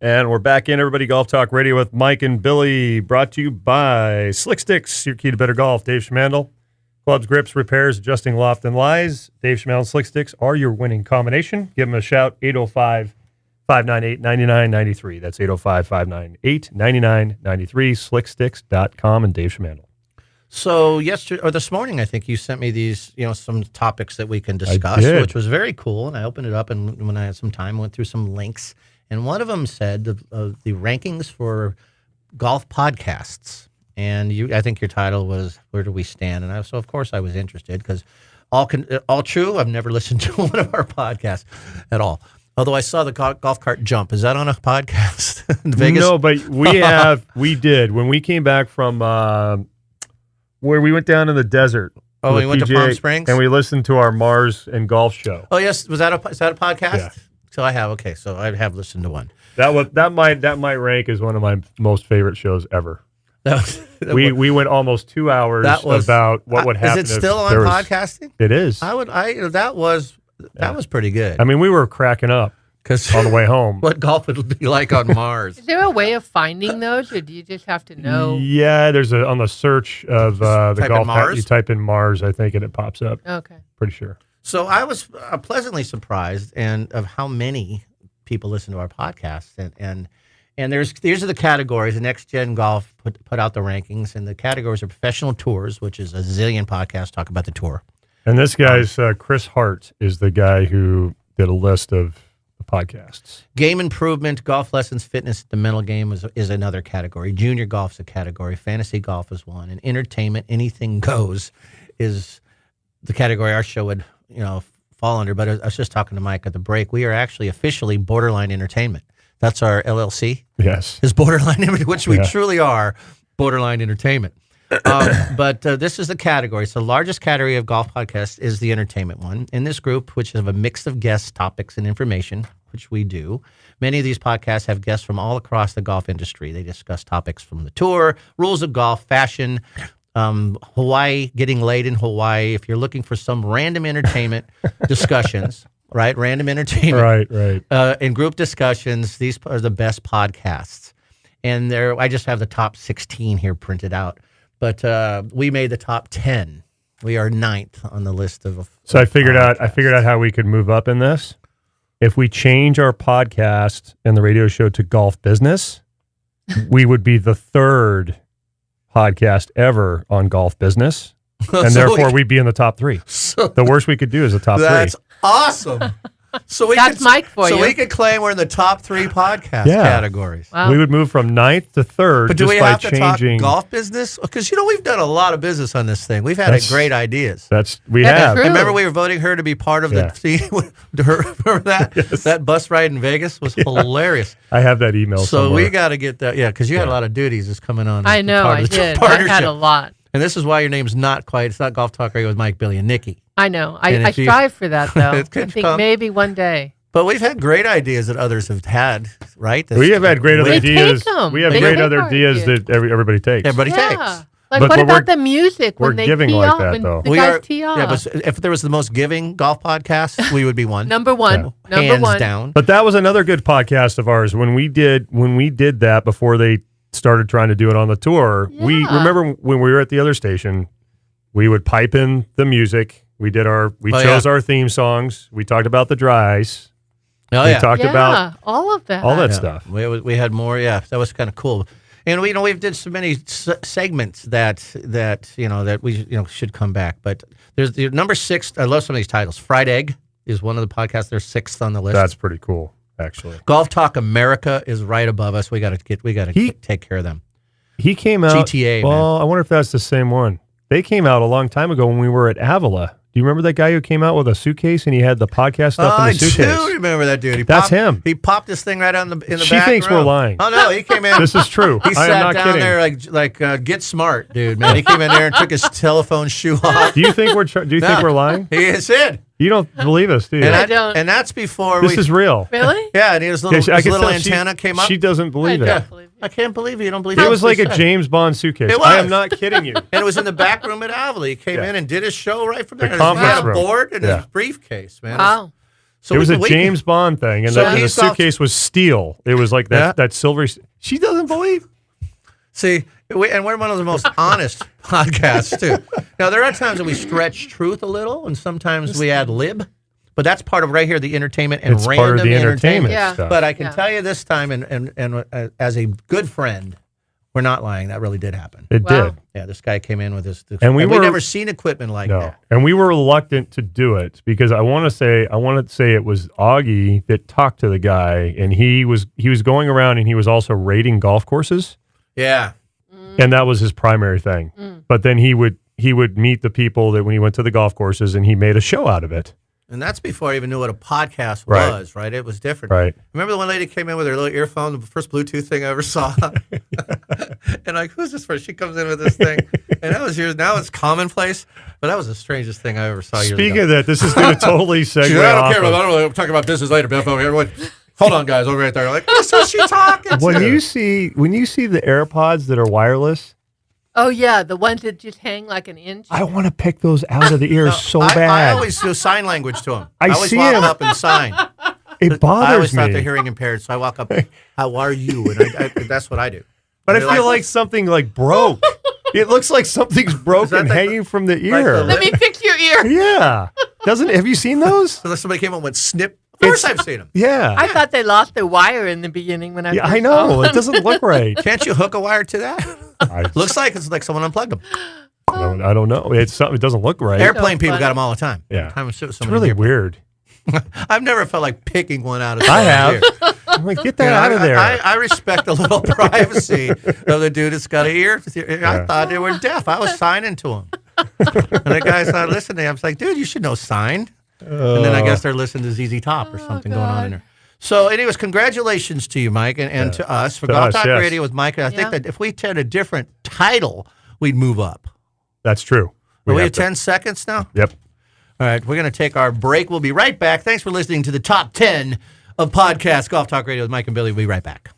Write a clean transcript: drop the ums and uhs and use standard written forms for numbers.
And we're back in Everybody Golf Talk Radio with Mike and Billy, brought to you by Slick Sticks, your key to better golf. Dave Schmandel, clubs, grips, repairs, adjusting loft and lies. Dave Schmandel and Slick Sticks are your winning combination. Give them a shout, 805-598-9993. That's 805-598-9993, slicksticks.com, and Dave Schmandel. So yesterday or this morning, I think you sent me these, some topics that we can discuss, which was very cool. And I opened it up, and when I had some time, went through some links. And one of them said the rankings for golf podcasts. And I think your title was "Where Do We Stand?" And so of course I was interested because all true. I've never listened to one of our podcasts at all. Although I saw the golf cart jump. Is that on a podcast in Vegas? No, but we did when we came back from where we went down in the desert. Oh, we went to Palm Springs, and we listened to our Mars and golf show. Oh yes, is that a podcast? Yeah. So I have so I have listened to one. That might rank as one of my most favorite shows ever. We went almost 2 hours about what would happen. Is it still on podcasting? It is. That was pretty good. I mean, we were cracking up on the way home. What golf would be like on Mars? Is there a way of finding those, or do you just have to know? Yeah, there's on the search of the golf Mars? You type in Mars, I think, and it pops up. Okay. Pretty sure. So I was pleasantly surprised of how many people listen to our podcast, and these are the categories. The Next Gen Golf put out the rankings, and the categories are professional tours, which is a zillion podcasts talk about the tour. And this guy's Chris Hart is the guy who did a list of the podcasts. Game improvement, golf lessons, fitness, the mental game is another category. Junior golf's a category. Fantasy golf is one, and entertainment, anything goes, is the category our show would fall under. But I was just talking to Mike at the break. We are actually officially Borderline Entertainment. That's our LLC. Yes. Is Borderline, which we truly are, Borderline Entertainment. But this is the category. So the largest category of golf podcasts is the entertainment one. In this group, which is a mix of guests, topics, and information, which we do, many of these podcasts have guests from all across the golf industry. They discuss topics from the tour, rules of golf, fashion, Hawaii, getting laid in Hawaii. If you're looking for some random entertainment discussions, right? Random entertainment. Right. In group discussions, these are the best podcasts. And I just have the top 16 here printed out. But we made the top 10. We are 9th on the list of. So I figured out how we could move up in this. If we change our podcast and the radio show to golf business, we would be the 3rd podcast ever on golf business, and therefore we'd be in the top 3. So the worst we could do is a top 3. That's awesome. So That's Mike for you. So we could claim we're in the top 3 podcast categories. Wow. We would move from 9th to 3rd. But do just we by have to changing talk golf business? Because we've done a lot of business on this thing. We've had great ideas. We That's have. true. I remember we were voting her to be part of the team. Remember that? Yes. That bus ride in Vegas was hilarious. I have that email. So somewhere. we got to get that. Yeah, because you had a lot of duties just coming on. I know, I did. I Partnership. had a lot. And this is why your name's it's not Golf Talk Radio with Mike, Billy, and Nikki. I know. And I if you- strive for that, though. I It could think come. maybe one day. But we've had great ideas that others have had, right? We have had great other They ideas. take 'em. We have They great take other our ideas ideas. that everybody takes. Everybody Yeah. takes. Like, But what we're- about the music we're when they giving tee like off? that, When though. the We guys are, tee off. yeah, but if there was the most giving golf podcast, we would be one. Number one. Number Hands one. down. But that was another good podcast of ours. When we did that before they started trying to do it on the tour, we Yeah. remember when we were at the other station, we would pipe in the music. We chose our theme songs. We talked about the dry ice. Oh, We yeah. talked about all of that. all that Yeah. stuff. We had more. Yeah, that was kind of cool. And we've did so many segments that we should come back. But there's the number 6. I love some of these titles. Fried Egg is one of the podcasts. They're 6th on the list. That's pretty cool, actually. Golf Talk America is right above us. We got to take care of them. He came out. GTA, Well, man. I wonder if that's the same one. They came out a long time ago when we were at Avila. Do you remember that guy who came out with a suitcase and he had the podcast stuff in the suitcase? I do remember that dude. That's him. He popped this thing right on in the She back thinks row. we're lying. Oh no, he came in. This is true. He I sat am not down kidding. there like get smart, dude. Man, he came in there and took his telephone shoe off. Do you think we're lying? He said, You don't believe us, do you? I don't. and that's before This is real. Really? Yeah, and his little, I can tell antenna came up. She doesn't believe I it. don't believe you. I can't believe you don't believe It was like a James. James Bond suitcase. It I am was. not kidding you. And it was in the back room at Avila. He came Yeah. in and did his show right from there. The He had conference a room. board and Yeah. his briefcase, man. Wow. So it was a we- James Bond thing, and, So the he's suitcase was steel. It was like that Yeah. that silver. She doesn't believe. See, and we're one of the most honest podcasts too. Now there are times that we stretch truth a little, and sometimes we ad lib, but that's part of right here the entertainment and It's random part of the entertainment Yeah. stuff. But I can Yeah. tell you this time, and as a good friend, we're not lying. That really did happen. It Wow. did. Yeah, this guy came in with this, And we we've were- never seen equipment like No, that. and we were reluctant to do it because I want to say it was Augie that talked to the guy, and he was going around and he was also rating golf courses, Yeah, and that was his primary thing. But then he would meet the people that when he went to the golf courses, and he made a show out of it. and that's before I even knew what a podcast Right. was. Right, it was different. Right. Remember the one lady came in with her little earphone, the first Bluetooth thing I ever saw, and like, who's this for? She comes in with this thing, and that was years. Now it's commonplace, but that was the strangest thing I ever saw. years Speaking ago. of that, this is going to totally segue. I don't off care, of- but I don't know. I'm talking about business later, Biff. Everyone, hold on, guys, over right there. Like, That's what she talking when to. you see the AirPods that are wireless, Oh yeah, the ones that just hang like an inch. I want to pick those out of the ears so I bad. always do sign language to them. I always see walk him. up and sign. it I bothers always thought they're me. hearing impaired, so I walk up. How are you? And that's what I do. But I They're feel like something like broke. It looks like something's broken the- hanging from the the ear. Let me fix your ear. Yeah. Doesn't have you seen those? So somebody came up and went snip. Of course, I've seen them. Yeah. I thought they lost their wire in the beginning when I. Yeah, first I saw know. one. It doesn't look right. Can't you hook a wire to that? I, Looks like it's like someone unplugged them. I don't know. It's something. It doesn't look right. Airplane So people funny. got them all the time. Yeah. Time to It's really weird. I've never felt like picking one out of. I have. Ear. I'm like, get that You know, out of there. I respect a little privacy of the dude that's got an ear. I thought they were deaf. I was signing to him. And the guy's not listening. I was like, dude, you should know sign. And then I guess they're listening to ZZ Top or something going on in there. So, anyways, congratulations to you, Mike, and to us for To Golf us, Talk yes. Radio with Mike. I think Yeah. that if we had a different title, we'd move up. That's true. Are we have at to- 10 seconds now? Yep. All right, we're going to take our break. We'll be right back. Thanks for listening to the top 10 of podcast Golf Talk Radio with Mike and Billy. We'll be right back.